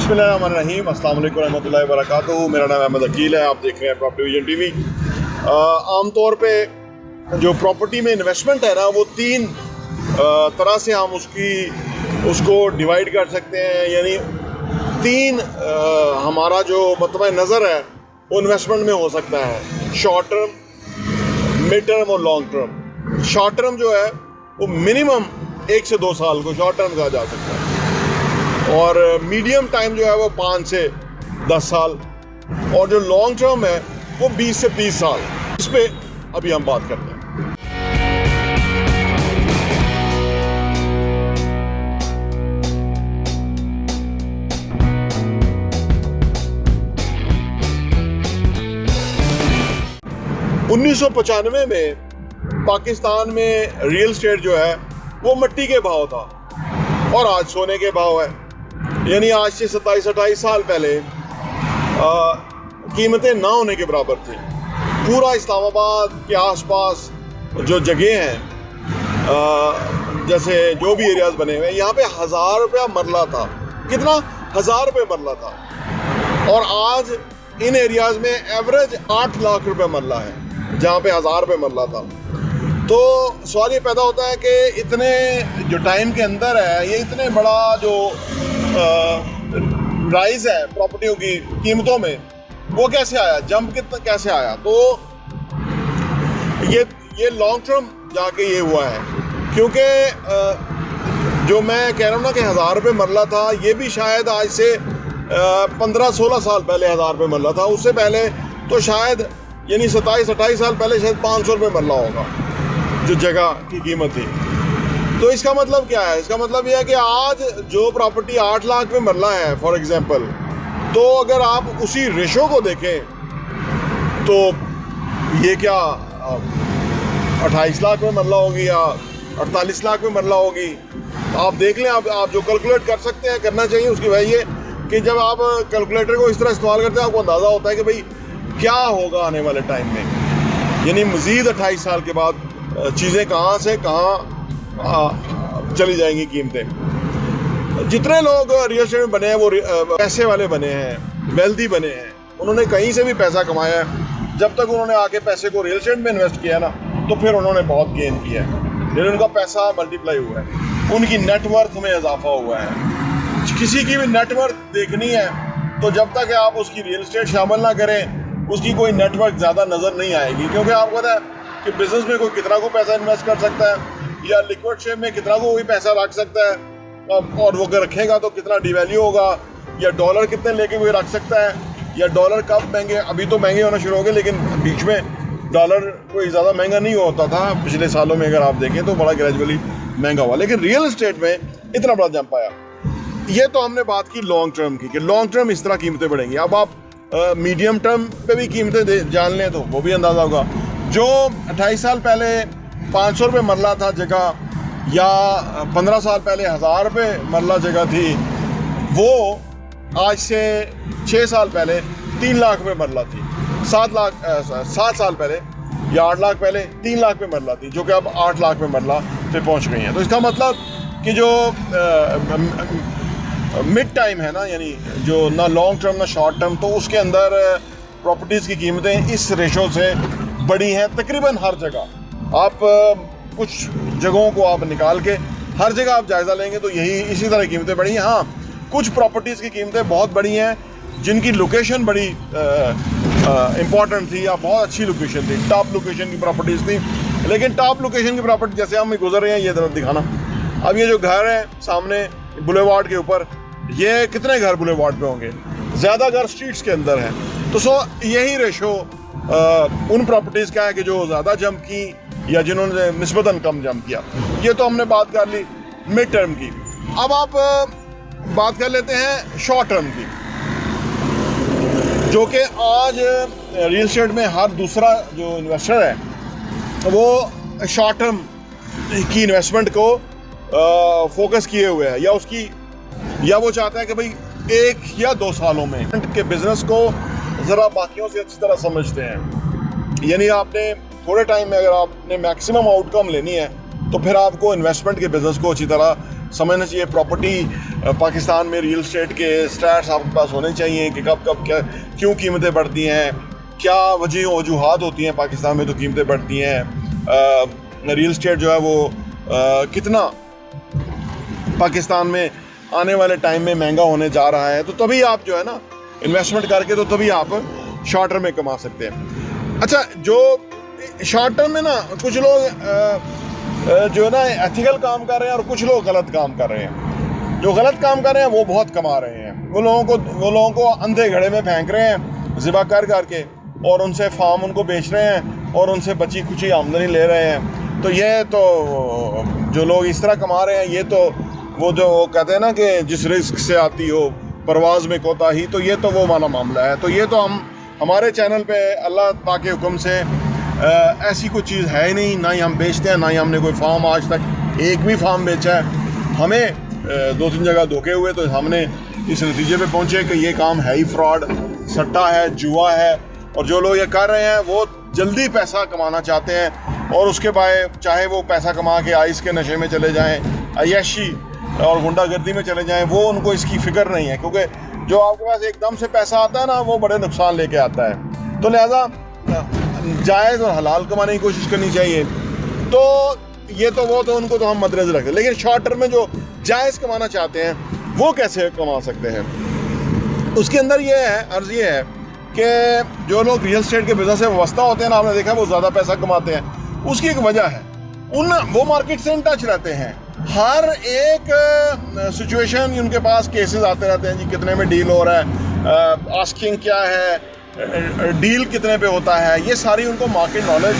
बिस्मिल्लाहिर्रहमानिर्रहीम, अस्सलाम वालेकुम रहमतुल्लाहि व बरकातुहू। मेरा नाम अहमद अकील है। आप देख रहे हैं प्रॉपर्टी विजन टीवी। आमतौर पे जो प्रॉपर्टी में इन्वेस्टमेंट है ना, वो तीन तरह से हम उसको डिवाइड कर सकते हैं। यानी तीन हमारा जो मतलब नज़र है वो इन्वेस्टमेंट में हो सकता है: शॉर्ट टर्म, मिड टर्म और लॉन्ग टर्म। शॉर्ट टर्म जो है वो मिनिमम 1 से 2 साल को शॉर्ट टर्म कहा जा सकता है, और मीडियम टाइम जो है वो 5 से 10 साल, और जो लॉन्ग टर्म है वो 20 से 30 साल। इस पे अभी हम बात करते हैं। उन्नीस 1995 में पाकिस्तान में रियल एस्टेट जो है वो मिट्टी के भाव था और आज सोने के भाव है। यानी आज से 27-28 साल पहले कीमतें ना होने के बराबर थी। पूरा इस्लामाबाद के आसपास जो जगह हैं, जैसे जो भी एरियाज बने हुए हैं, यहाँ पे 1000 रुपया मरला था। कितना? 1000 रुपये मरला था। और आज इन एरियाज में एवरेज 8 लाख रुपए मरला है, जहाँ पे 1000 रुपये मरला था। तो सवाल ये पैदा होता है कि इतने जो टाइम के अंदर है, ये इतने बड़ा जो राइज है प्रॉपर्टियों की कीमतों में, वो कैसे आया? जंप कितना कैसे आया? तो ये लॉन्ग टर्म जाके ये हुआ है, क्योंकि जो मैं कह रहा हूँ ना कि 1000 रुपये मरला था, ये भी शायद आज से 15-16 साल पहले 1000 रुपये मरला था। उससे पहले तो शायद यानी 27-28 साल पहले शायद 500 रुपये मरला होगा जो जगह की कीमत थी। तो इसका मतलब क्या है? इसका मतलब यह है कि आज जो प्रॉपर्टी 8 लाख में मरला है फॉर एग्जांपल, तो अगर आप उसी रेशो को देखें तो ये क्या 28 लाख में मरला होगी या 48 लाख में मरला होगी। आप देख लें, आप जो कैलकुलेट कर सकते हैं, करना चाहिए। उसकी वजह ये कि जब आप कैलकुलेटर को इस तरह इस्तेमाल करते हैं, आपको अंदाज़ा होता है कि भाई क्या होगा आने वाले टाइम में। यानी मज़ीद 28 साल के बाद चीज़ें कहाँ से कहाँ चली जाएंगी कीमतें। जितने लोग रियल एस्टेट में बने हैं वो पैसे वाले बने हैं, वेल्दी बने हैं। उन्होंने कहीं से भी पैसा कमाया है। जब तक उन्होंने आके पैसे को रियल एस्टेट में इन्वेस्ट किया ना, तो फिर उन्होंने बहुत गेन किया है। लेकिन उनका पैसा मल्टीप्लाई हुआ है, उनकी नेटवर्थ में इजाफा हुआ है। किसी की भी नेटवर्थ देखनी है तो जब तक आप उसकी रियल एस्टेट शामिल ना करें, उसकी कोई नेटवर्क ज़्यादा नज़र नहीं आएगी। क्योंकि आपको पता है कि बिजनेस में कोई कितना को पैसा इन्वेस्ट कर सकता है, या लिक्विड शेप में कितना को कोई पैसा रख सकता है, और वो अगर रखेगा तो कितना डिवैल्यू होगा, या डॉलर कितने लेके कोई रख सकता है, या डॉलर कब महंगे। अभी तो महंगे होना शुरू हो गए, लेकिन बीच में डॉलर कोई ज़्यादा महंगा नहीं होता था। पिछले सालों में अगर आप देखें तो बड़ा ग्रेजुअली महंगा हुआ, लेकिन रियल एस्टेट में इतना बड़ा जंप आया। ये तो हमने बात की लॉन्ग टर्म की, कि लॉन्ग टर्म इस तरह कीमतें बढ़ेंगी। अब आप मीडियम टर्म पे भी कीमतें जान लें तो वो भी अंदाज़ा होगा। जो 28 साल पहले 500 रुपये मरला था जगह, या 15 साल पहले 1000 रुपये मरला जगह थी, वो आज से 6 साल पहले 3 लाख में मरला थी। 7 साल पहले या 8 लाख पहले 3 लाख में मरला थी, जो कि अब 8 लाख में मरला पे पहुंच गई है। तो इसका मतलब कि जो मिड टाइम है ना, यानी जो ना लॉन्ग टर्म ना शॉर्ट टर्म, तो उसके अंदर प्रॉपर्टीज़ की कीमतें इस रेशो से बड़ी हैं तकरीबन हर जगह। आप कुछ जगहों को आप निकाल के हर जगह आप जायज़ा लेंगे तो यही इसी तरह कीमतें बढ़ी हैं। हाँ, कुछ प्रॉपर्टीज़ की कीमतें बहुत बड़ी हैं जिनकी लोकेशन बड़ी इम्पॉर्टेंट थी, या बहुत अच्छी लोकेशन थी, टॉप लोकेशन की प्रॉपर्टीज़ थी। लेकिन टॉप लोकेशन की प्रॉपर्टी, जैसे हम गुजर रहे हैं, ये तरफ दिखाना। अब ये जो घर है सामने बुलेवार्ड के ऊपर, ये कितने घर बुलेवार्ड पे होंगे? ज़्यादा घर स्ट्रीट्स के अंदर हैं। तो यही रेशो उन प्रॉपर्टीज़ का है कि जो ज़्यादा जंप की या जिन्होंने निस्बतन कम जंप किया। ये तो हमने बात कर ली मिड टर्म की। अब आप बात कर लेते हैं शॉर्ट टर्म की, जो कि आज रियल एस्टेट में हर दूसरा जो इन्वेस्टर है वो शॉर्ट टर्म की इन्वेस्टमेंट को फोकस किए हुए है, या वो चाहता है कि भाई 1 या 2 सालों में के बिजनेस को ज़रा बाकियों से अच्छी तरह समझते हैं। यानी आपने थोड़े टाइम में अगर आपने मैक्सिमम आउटकम लेनी है, तो फिर आपको इन्वेस्टमेंट के बिजनेस को अच्छी तरह समझना चाहिए। प्रॉपर्टी पाकिस्तान में रियल एस्टेट के स्टैट्स आपके पास होने चाहिए कि कब कब क्या क्यों कीमतें बढ़ती हैं, क्या वजूहात होती हैं पाकिस्तान में तो कीमतें बढ़ती हैं। रियल एस्टेट जो है वो कितना पाकिस्तान में आने वाले टाइम में महंगा होने जा रहा है, तो तभी आप जो है ना इन्वेस्टमेंट करके तो तभी आप शॉर्ट टर्म में कमा सकते हैं। अच्छा, जो शॉर्ट टर्म में ना कुछ लोग जो है ना एथिकल काम कर रहे हैं और कुछ लोग गलत काम कर रहे हैं। जो गलत काम कर रहे हैं वो बहुत कमा रहे हैं। वो लोगों को अंधे घड़े में फेंक रहे हैं ज़िबा कर करके, और उनसे फार्म उनको बेच रहे हैं और उनसे बची खुची आमदनी ले रहे हैं। तो ये तो जो लोग इस तरह कमा रहे हैं, ये तो वो जो कहते हैं ना कि जिस रिस्क से आती हो परवाज़ में कोताही, तो ये तो वो वाला मामला है। तो ये तो हमारे चैनल पे अल्लाह पाक के हुक्म से ऐसी कोई चीज़ है ही नहीं, ना ही हम बेचते हैं, ना ही हमने कोई फार्म आज तक एक भी फार्म बेचा है। हमें 2-3 जगह धोखे हुए तो हमने इस नतीजे पे पहुँचे कि ये काम है ही फ्रॉड, सट्टा है, जुआ है। और जो लोग ये कर रहे हैं वो जल्दी पैसा कमाना चाहते हैं, और उसके बाद चाहे वो पैसा कमा के आइस के नशे में चले जाएं, अय्याशी और गुंडागर्दी में चले जाएं, वो उनको इसकी फ़िक्र नहीं है। क्योंकि जो आपके पास एकदम से पैसा आता है ना, वो बड़े नुकसान लेके आता है। तो लिहाजा जायज़ और हलाल कमाने की कोशिश करनी चाहिए। तो ये तो वो तो उनको तो हम मद्देनज़र रखते हैं, लेकिन शॉर्ट टर्म में जो जायज़ कमाना चाहते हैं वो कैसे कमा सकते हैं, उसके अंदर ये है, अर्ज़ ये है कि जो लोग रियल एस्टेट के बिज़नेस से वाबस्ता होते हैं ना, आपने देखा वो ज़्यादा पैसा कमाते हैं। उसकी एक वजह है, वो मार्केट से इन टच रहते हैं। हर एक सिचुएशन उनके पास केसेस आते रहते हैं, जी कितने में डील हो रहा है, आस्किंग क्या है, डील कितने पे होता है, ये सारी उनको market knowledge,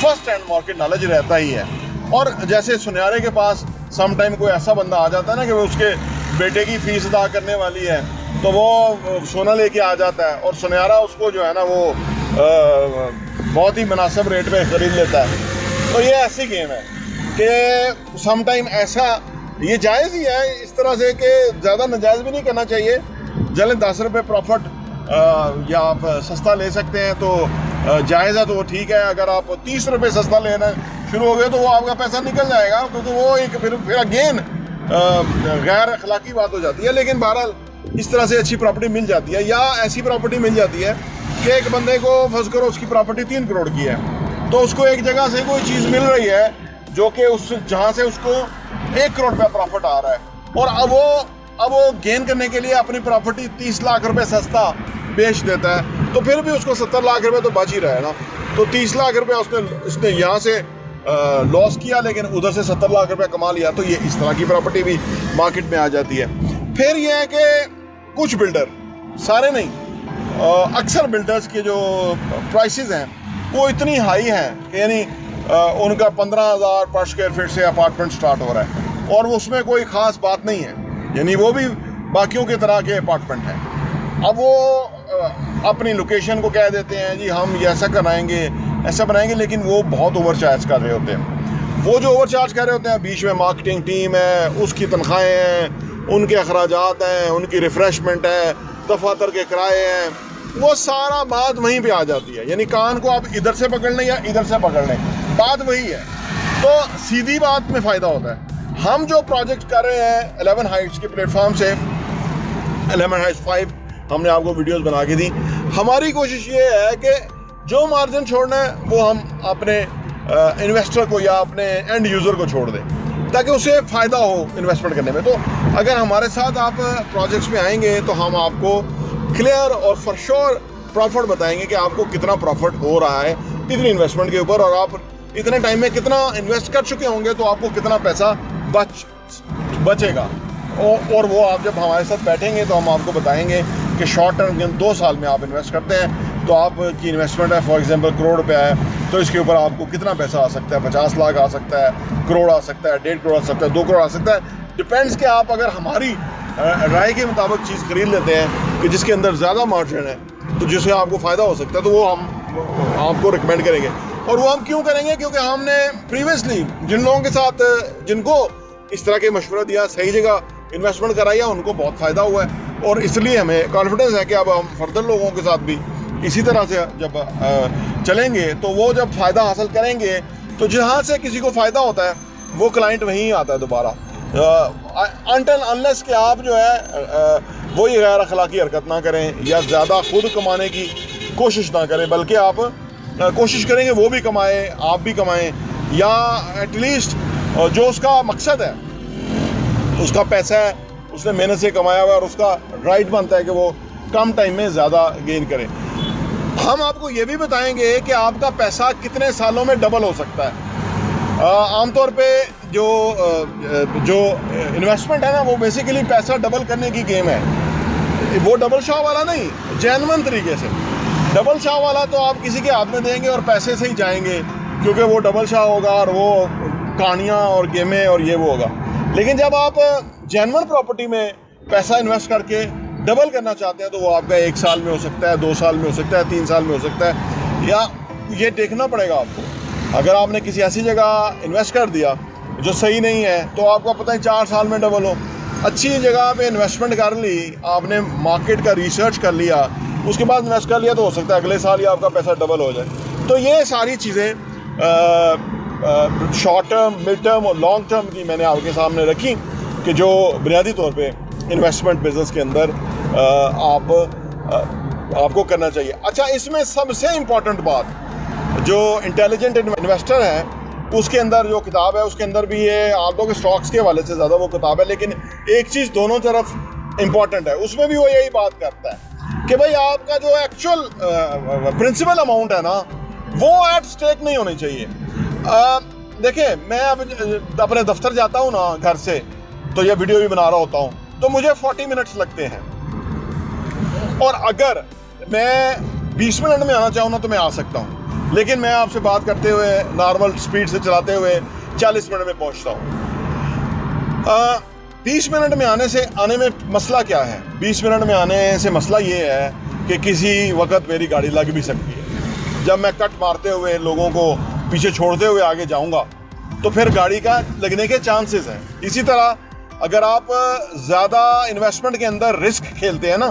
first hand market knowledge रहता ही है। और जैसे सुनयारे के पास सम टाइम कोई ऐसा बंदा आ जाता है ना कि वो उसके बेटे की फ़ीस अदा करने वाली है, तो वो सोना लेके आ जाता है और सुनयारा उसको जो है ना वो बहुत ही मुनासिब रेट पे ख़रीद लेता है। तो ये ऐसी गेम है कि सम टाइम ऐसा, ये जायज़ ही है इस तरह से कि ज़्यादा नाजायज़ भी नहीं करना चाहिए। जले 10 रुपये प्रॉफिट या आप सस्ता ले सकते हैं तो जायज़ है, तो वो ठीक है। अगर आप 30 रुपये सस्ता लेना शुरू हो गए तो वो आपका पैसा निकल जाएगा, क्योंकि वो एक फिर अगेन गैर अखलाकी बात हो जाती है। लेकिन बहरहाल इस तरह से अच्छी प्रॉपर्टी मिल जाती है, या ऐसी प्रॉपर्टी मिल जाती है कि एक बंदे को फर्ज करो उसकी प्रॉपर्टी 3 करोड़ की है, तो उसको एक जगह से कोई चीज़ मिल रही है जो कि जहाँ से उसको 1 करोड़ रुपया प्रॉफिट आ रहा है, और अब वो गेन करने के लिए अपनी प्रॉपर्टी 30 लाख रुपए सस्ता बेच देता है, तो फिर भी उसको 70 लाख रुपए तो बच ही रहा है ना। तो 30 लाख रुपया उसने यहाँ से लॉस किया, लेकिन उधर से 70 लाख रुपया कमा लिया। तो ये इस तरह की प्रॉपर्टी भी मार्केट में आ जाती है। फिर ये है कि कुछ बिल्डर, सारे नहीं, अक्सर बिल्डर्स के जो प्राइसेस हैं वो इतनी हाई हैं कि यानी उनका 15,000 पर स्क्वायर फीट से अपार्टमेंट स्टार्ट हो रहा है, और उसमें कोई ख़ास बात नहीं है, यानी वो भी बाकियों की तरह के अपार्टमेंट हैं। अब वो अपनी लोकेशन को कह देते हैं जी हम ये ऐसा कराएंगे, ऐसा बनाएंगे, लेकिन वो बहुत ओवर चार्ज कर रहे होते हैं। वो जो ओवर चार्ज कर रहे होते हैं, बीच में मार्केटिंग टीम है, उसकी तनख्वाहें हैं, उनके अखराजात हैं, उनकी रिफ़्रेशमेंट है, दफातर के किराए हैं, वो सारा बात वहीं पे आ जाती है। यानी कान को आप इधर से पकड़ लें या इधर से पकड़ लें, बात वही है। तो सीधी बात में फ़ायदा होता है। हम जो प्रोजेक्ट कर रहे हैं 11 हाइट्स के प्लेटफॉर्म से, 11 हाइट्स 5 हमने आपको वीडियोस बना के दी। हमारी कोशिश ये है कि जो मार्जिन छोड़ना है वो हम अपने इन्वेस्टर को या अपने एंड यूज़र को छोड़ दें, ताकि उसे फ़ायदा हो इन्वेस्टमेंट करने में। तो अगर हमारे साथ आप प्रोजेक्ट्स में आएंगे तो हम आपको क्लियर और फॉर श्योर प्रॉफिट बताएंगे कि आपको कितना प्रॉफिट हो रहा है इतनी इन्वेस्टमेंट के ऊपर, और आप इतने टाइम में कितना इन्वेस्ट कर चुके होंगे तो आपको कितना पैसा बचेगा। और वो आप जब हमारे साथ बैठेंगे तो हम आपको बताएंगे कि शॉर्ट टर्म 2 साल में आप इन्वेस्ट करते हैं तो आपकी इन्वेस्टमेंट है फॉर एग्जांपल करोड़ रुपया है, तो इसके ऊपर आपको कितना पैसा आ सकता है, 50 लाख आ सकता है, करोड़ आ सकता है, 1.5 करोड़ आ सकता है, 2 करोड़ आ सकता है। डिपेंड्स कि आप अगर हमारी राय के मुताबिक चीज़ खरीद लेते हैं कि जिसके अंदर ज़्यादा मार्जिन है, तो जिससे आपको फ़ायदा हो सकता है, तो वो हम आपको रिकमेंड करेंगे। और वो हम क्यों करेंगे? क्योंकि हमने प्रीवियसली जिन लोगों के साथ जिनको इस तरह के मशवरा दिया, सही जगह इन्वेस्टमेंट कराया, उनको बहुत फ़ायदा हुआ है। और इसलिए हमें कॉन्फिडेंस है कि अब हम फर्दर लोगों के साथ भी इसी तरह से जब चलेंगे तो वो जब फ़ायदा हासिल करेंगे तो जहाँ से किसी को फ़ायदा होता है वो क्लाइंट वहीं आता है दोबारा। अनटिल अनलेस कि आप जो है वही गैर अखलाकी हरकत ना करें या ज़्यादा खुद कमाने की कोशिश ना करें, बल्कि आप कोशिश करेंगे वो भी कमाएं, आप भी कमाएं, या एटलीस्ट जो उसका मकसद है, उसका पैसा है, उसने मेहनत से कमाया हुआ है और उसका राइट बनता है कि वो कम टाइम में ज़्यादा गेन करे। हम आपको ये भी बताएंगे कि आपका पैसा कितने सालों में डबल हो सकता है। आमतौर पे जो इन्वेस्टमेंट है ना, वो बेसिकली पैसा डबल करने की गेम है। वो डबल शाह वाला नहीं, जेन्युइन तरीके से डबल शाह वाला तो आप किसी के हाथ में देंगे और पैसे से ही जाएंगे, क्योंकि वो डबल शाह होगा और वो कहानियाँ और गेमें और ये वो होगा। लेकिन जब आप जेन्युइन प्रॉपर्टी में पैसा इन्वेस्ट करके डबल करना चाहते हैं तो वो आपका 1 साल में हो सकता है, 2 साल में हो सकता है, 3 साल में हो सकता है, या ये देखना पड़ेगा आपको। अगर आपने किसी ऐसी जगह इन्वेस्ट कर दिया जो सही नहीं है तो आपको पता है 4 साल में डबल हो। अच्छी जगह पे इन्वेस्टमेंट कर ली, आपने मार्केट का रिसर्च कर लिया, उसके बाद इन्वेस्ट कर लिया, तो हो सकता है अगले साल ही आपका पैसा डबल हो जाए। तो ये सारी चीज़ें शॉर्ट टर्म, मिड टर्म और लॉन्ग टर्म की मैंने आपके सामने रखी कि जो बुनियादी तौर पे इन्वेस्टमेंट बिजनेस के अंदर आपको करना चाहिए। अच्छा, इसमें सबसे इम्पॉर्टेंट बात, जो इंटेलिजेंट इन्वेस्टर है उसके अंदर जो किताब है उसके अंदर भी ये आर्टों के स्टॉक्स के हवाले से ज़्यादा वो किताब है, लेकिन एक चीज़ दोनों तरफ इम्पॉर्टेंट है। उसमें भी वो यही बात करता है कि भाई आपका जो एक्चुअल प्रिंसिपल अमाउंट है ना, वो एट स्टेक नहीं होनी चाहिए। देखिए, मैं अब अपने दफ्तर जाता हूँ ना घर से, तो ये वीडियो भी बना रहा होता हूँ, तो मुझे 40 मिनट्स लगते हैं, और अगर मैं 20 मिनट में आना चाहूँ ना तो मैं आ सकता हूँ, लेकिन मैं आपसे बात करते हुए नॉर्मल स्पीड से चलाते हुए 40 मिनट में पहुँचता हूँ। 20 मिनट में आने में मसला क्या है? 20 मिनट में आने से मसला ये है कि किसी वक्त मेरी गाड़ी लग भी सकती है। जब मैं कट मारते हुए लोगों को पीछे छोड़ते हुए आगे जाऊँगा तो फिर गाड़ी का लगने के चांसेस हैं। इसी तरह अगर आप ज़्यादा इन्वेस्टमेंट के अंदर रिस्क खेलते हैं ना,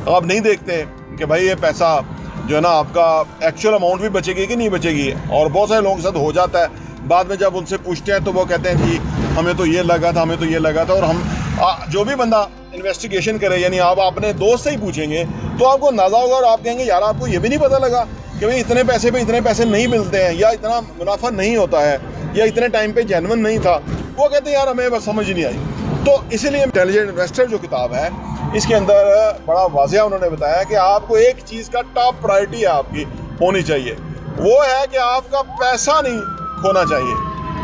आप नहीं देखते कि भाई ये पैसा जो है ना आपका एक्चुअल अमाउंट भी बचेगी कि नहीं बचेगी, और बहुत सारे लोगों के साथ हो जाता है। बाद में जब उनसे पूछते हैं तो वो कहते हैं जी हमें तो ये लगा था, हमें तो ये लगा था। और हम जो भी बंदा इन्वेस्टिगेशन करे, यानी आप अपने दोस्त से ही पूछेंगे तो आपको अंदाज़ा होगा, और आप कहेंगे यार आपको ये भी नहीं पता लगा कि भाई इतने पैसे पे इतने पैसे नहीं मिलते हैं, या इतना मुनाफा नहीं होता है, या इतने टाइम पे जेन्युइन नहीं था। वो कहते हैं यार हमें बस समझ नहीं आई। तो इसीलिए इंटेलिजेंट इन्वेस्टर जो किताब है, इसके अंदर बड़ा वाज़िया उन्होंने बताया कि आपको एक चीज़ का टॉप प्रायोरिटी है आपकी होनी चाहिए, वो है कि आपका पैसा नहीं खोना चाहिए।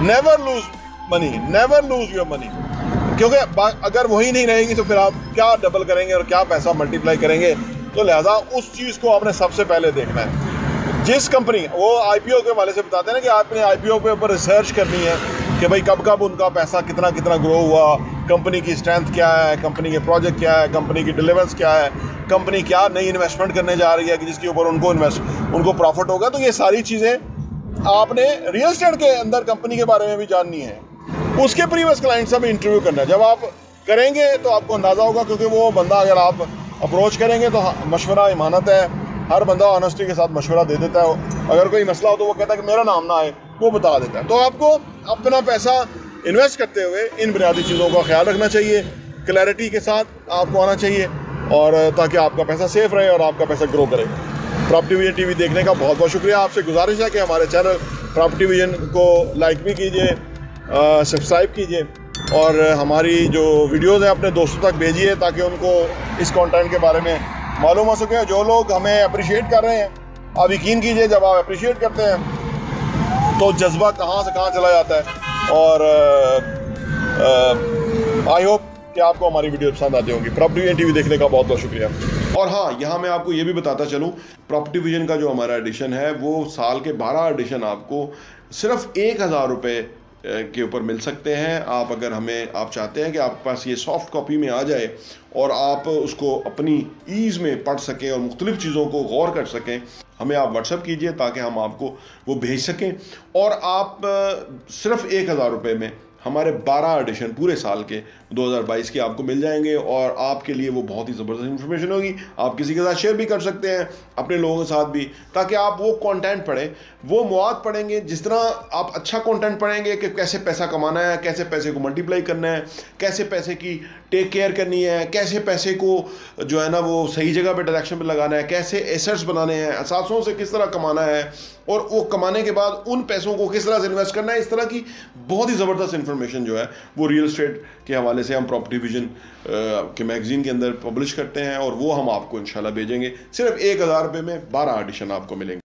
Never lose money, never lose your money, क्योंकि अगर वही नहीं रहेगी तो फिर आप क्या डबल करेंगे और क्या पैसा मल्टीप्लाई करेंगे। तो लिहाजा उस चीज़ को आपने सबसे पहले देखना है। जिस कंपनी, वो IPO के वाले से बताते हैं ना कि आपने IPO के ऊपर रिसर्च करनी है कि भाई कब कब उनका पैसा कितना कितना ग्रो हुआ, कंपनी की स्ट्रेंथ क्या है, कंपनी के प्रोजेक्ट क्या है, कंपनी की डिलीवर्स क्या है, कंपनी क्या नई इन्वेस्टमेंट करने जा रही है कि जिसके ऊपर उनको प्रॉफिट होगा। तो ये सारी चीज़ें आपने रियल एस्टेट के अंदर कंपनी के बारे में भी जाननी है। उसके प्रीवियस क्लाइंट से भी इंटरव्यू करना है। जब आप करेंगे तो आपको अंदाज़ा होगा, क्योंकि वो बंदा अगर आप अप्रोच करेंगे तो मशवरा इमानत है, हर बंदा ऑनेस्टी के साथ मशवरा दे देता है। अगर कोई मसला हो तो वो कहता है कि मेरा नाम ना आए, वो बता देता है। तो आपको अपना पैसा इन्वेस्ट करते हुए इन बुनियादी चीज़ों का ख्याल रखना चाहिए, क्लैरिटी के साथ आपको आना चाहिए, और ताकि आपका पैसा सेफ रहे और आपका पैसा ग्रो करे। प्रॉपर्टी विजन TV देखने का बहुत बहुत शुक्रिया। आपसे गुजारिश है कि हमारे चैनल प्रॉपर्टी विजन को लाइक भी कीजिए, सब्सक्राइब कीजिए, और हमारी जो वीडियोस हैं अपने दोस्तों तक भेजिए ताकि उनको इस कंटेंट के बारे में मालूम हो सके। जो लोग हमें अप्रिशिएट कर रहे हैं, आप यकीन कीजिए जब आप अप्रिशिएट करते हैं तो जज्बा कहाँ से कहाँ चला जाता है। और आई होप कि आपको हमारी वीडियो पसंद आती होंगी। प्रॉपर्टी विजन TV देखने का बहुत बहुत शुक्रिया। और हाँ, यहाँ मैं आपको ये भी बताता चलूँ, प्रॉपर्टी विजन का जो हमारा एडिशन है वो साल के 12 एडिशन आपको सिर्फ 1000 रुपये के ऊपर मिल सकते हैं। आप अगर आप चाहते हैं कि आपके पास ये सॉफ्ट कॉपी में आ जाए और आप उसको अपनी ईज़ में पढ़ सकें और मुख्तलिफ़ चीज़ों को गौर कर सकें, हमें आप व्हाट्सएप कीजिए ताकि हम आपको वो भेज सकें। और आप सिर्फ 1000 रुपये में हमारे 12 एडिशन पूरे साल के 2022 के आपको मिल जाएंगे, और आपके लिए वो बहुत ही ज़बरदस्त इन्फॉर्मेशन होगी। आप किसी के साथ शेयर भी कर सकते हैं, अपने लोगों के साथ भी, ताकि आप वो कंटेंट पढ़ें, वो मवाद पढ़ेंगे। जिस तरह आप अच्छा कंटेंट पढ़ेंगे कि कैसे पैसा कमाना है, कैसे पैसे को मल्टीप्लाई करना है, कैसे पैसे की टेक केयर करनी है, कैसे पैसे को जो है ना वो सही जगह पे डायरेक्शन पे लगाना है, कैसे एसेट्स बनाने हैं, असासों से किस तरह कमाना है, और वो कमाने के बाद उन पैसों को किस तरह से इन्वेस्ट करना है, इस तरह की बहुत ही ज़बरदस्त इन्फॉर्मेशन जो है वो रियल एस्टेट के हवाले से हम प्रॉपर्टी विजन के मैगजीन के अंदर पब्लिश करते हैं, और वो हम आपको इंशाल्लाह भेजेंगे। सिर्फ 1000 रुपये में 12 एडिशन आपको मिलेंगे।